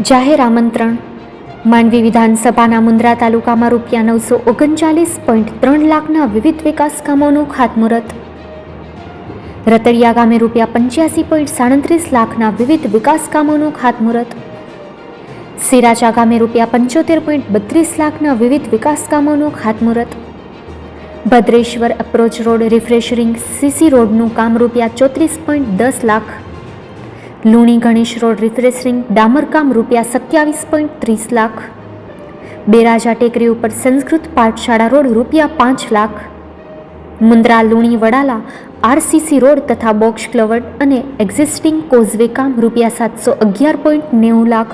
જાહેર આમંત્રણ. માંડવી વિધાનસભાના મુન્દ્રા તાલુકામાં ₹939.3 લાખના વિવિધ વિકાસ કામોનું ખાતમુહૂર્ત. રતડિયા ગામે ₹85.37 લાખના વિવિધ વિકાસ કામોનું ખાતમુહૂર્ત. સિરાચા ગામે ₹75.32 લાખના વિવિધ વિકાસ કામોનું ખાતમુહૂર્ત. ભદ્રેશ્વર એપ્રોચ રોડ રિફ્રેશરિંગ સીસી રોડનું કામ ₹34.10 લાખ. લુણી ગણેશ રોડ રિફ્રેશરિંગ ડામરકામ ₹27.30 લાખ. બેરાજા ટેકરી ઉપર સંસ્કૃત પાઠશાળા road ₹5 lakh. Mundra Luni Vadala RCC road તથા બોક્સ ક્લવર્ડ અને એક્ઝિસ્ટિંગ કોઝવે કામ ₹711.90 લાખ.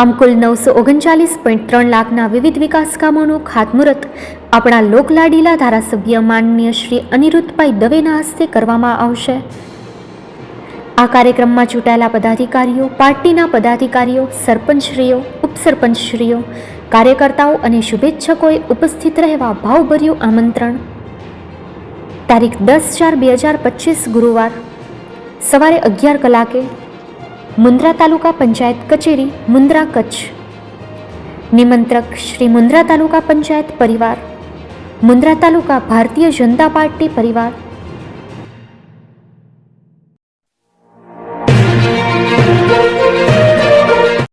આમ કુલ ₹939.3 લાખના વિવિધ વિકાસ કામોનું ખાતમુહૂર્ત આપણા લોકલાડીલા ધારાસભ્ય માનનીય શ્રી અનિરુદ્ધભાઈ દવેના હસ્તે કરવામાં આવશે. આ કાર્યક્રમમાં ચૂંટાયેલા પદાધિકારીઓ, પાર્ટીના પદાધિકારીઓ, સરપંચશ્રીઓ, ઉપસરપંચશ્રીઓ, કાર્યકર્તાઓ અને શુભેચ્છકોએ ઉપસ્થિત રહેવા ભાવભર્યું આમંત્રણ. તારીખ 10/4/2025 ગુરુવાર સવારે 11 કલાકે મુન્દ્રા તાલુકા પંચાયત કચેરી, મુન્દ્રા, કચ્છ. નિમંત્રક શ્રી મુન્દ્રા તાલુકા પંચાયત પરિવાર, મુન્દ્રા તાલુકા ભારતીય જનતા પાર્ટી પરિવાર.